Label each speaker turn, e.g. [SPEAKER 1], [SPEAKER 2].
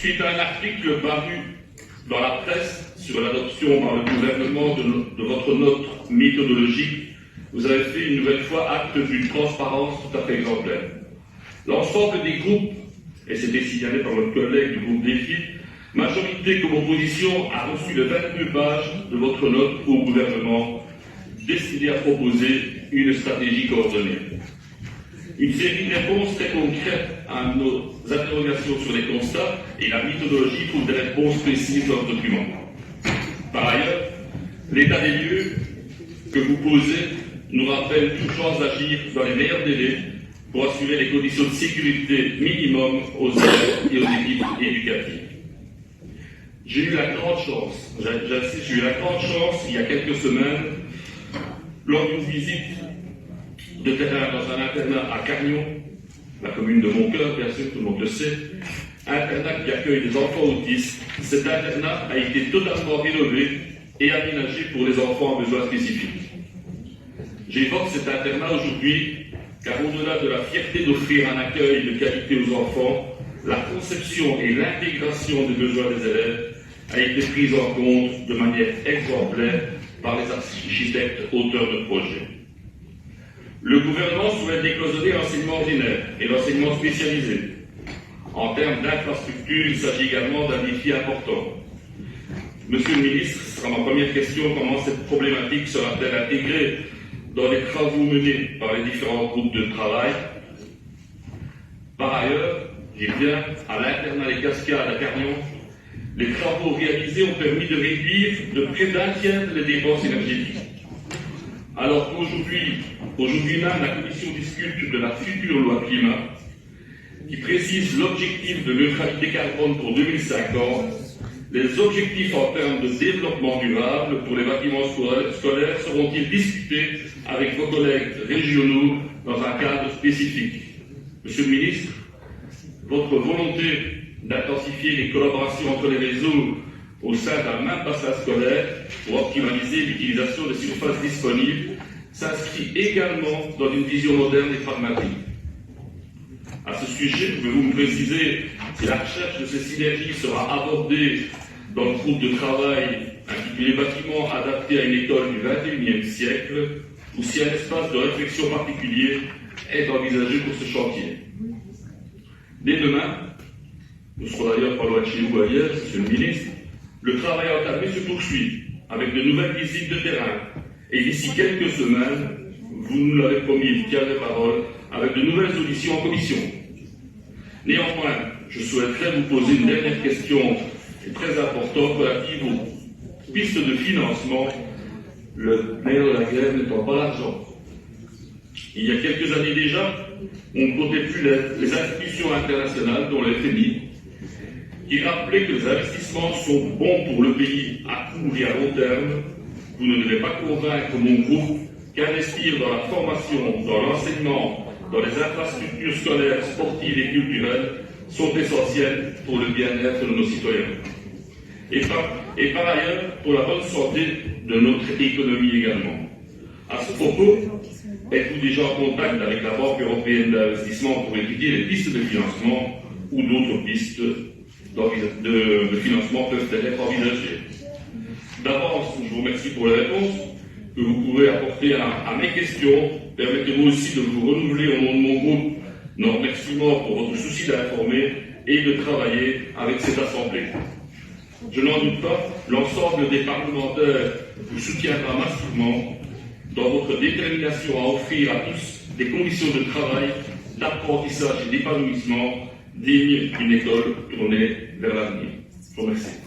[SPEAKER 1] Suite à un article paru dans la presse sur l'adoption par le gouvernement de votre note méthodologique, vous avez fait une nouvelle fois acte d'une transparence tout à fait exemplaire. L'ensemble des groupes, et c'était signalé par votre collègue du groupe Défi, majorité comme opposition, a reçu les 22 pages de votre note au gouvernement, destinée à proposer une stratégie coordonnée. Une série de réponses très concrètes à nos interrogations sur les constats et la méthodologie trouve des réponses précises dans le document. Par ailleurs, l'état des lieux que vous posez nous rappelle l'urgence d'agir dans les meilleurs délais pour assurer les conditions de sécurité minimum aux élèves et aux équipes éducatives. J'ai eu la grande chance, j'ai eu la grande chance il y a quelques semaines, lors d'une visite de terrain dans un internat à Carnion, la commune de mon cœur, bien sûr, tout le monde le sait, internat qui accueille des enfants autistes. Cet internat a été totalement rénové et aménagé pour les enfants à besoins spécifiques. J'évoque cet internat aujourd'hui car au-delà de la fierté d'offrir un accueil de qualité aux enfants, la conception et l'intégration des besoins des élèves a été prise en compte de manière exemplaire par les architectes auteurs de projets. Le gouvernement souhaite décloisonner l'enseignement ordinaire et l'enseignement spécialisé. En termes d'infrastructure, il s'agit également d'un défi important. Monsieur le ministre, ce sera ma première question, comment cette problématique sera-t-elle intégrée dans les travaux menés par les différents groupes de travail? Par ailleurs, j'y reviens, à l'internat des Cascades à Carnion, les travaux réalisés ont permis de réduire de près d'un tiers les dépenses énergétiques. Alors qu'aujourd'hui même, la Commission discute de la future loi climat qui précise l'objectif de neutralité carbone pour 2050, les objectifs en termes de développement durable pour les bâtiments scolaires seront-ils discutés avec vos collègues régionaux dans un cadre spécifique? Monsieur le ministre, votre volonté d'intensifier les collaborations entre les réseaux au sein d'un même bassin scolaire pour optimaliser l'utilisation des surfaces disponibles s'inscrit également dans une vision moderne et pragmatique. À ce sujet, pouvez-vous me préciser si la recherche de ces synergies sera abordée dans le groupe de travail intitulé Bâtiments adaptés à une école du XXIe siècle ou si un espace de réflexion particulier est envisagé pour ce chantier? Dès demain, nous serons d'ailleurs pas loin de chez vous ailleurs, Monsieur le ministre, le travail entamé se poursuit avec de nouvelles visites de terrain. Et d'ici quelques semaines, vous nous l'avez promis, vous tiendrez parole, avec de nouvelles auditions en commission. Néanmoins, je souhaiterais vous poser une dernière question très importante relative aux pistes de financement, le nerf de la guerre n'étant pas l'argent. Il y a quelques années déjà, on ne comptait plus les institutions internationales, dont le FMI, qui rappelait que les investissements sont bons pour le pays à court et à long terme. Vous ne devez pas convaincre mon groupe qu'investir dans la formation, dans l'enseignement, dans les infrastructures scolaires, sportives et culturelles sont essentielles pour le bien-être de nos citoyens. Et par ailleurs, pour la bonne santé de notre économie également. À ce propos, êtes-vous déjà en contact avec la Banque européenne d'investissement pour étudier les pistes de financement ou d'autres pistes de financement peuvent être envisagées? D'avance, je vous remercie pour les réponses que vous pouvez apporter à mes questions. Permettez-moi aussi de vous renouveler au nom de mon groupe nos remerciements pour votre souci d'informer et de travailler avec cette Assemblée. Je n'en doute pas, l'ensemble des parlementaires vous soutiendra massivement dans votre détermination à offrir à tous des conditions de travail, d'apprentissage et d'épanouissement dignes d'une école tournée vers l'avenir. Je vous remercie.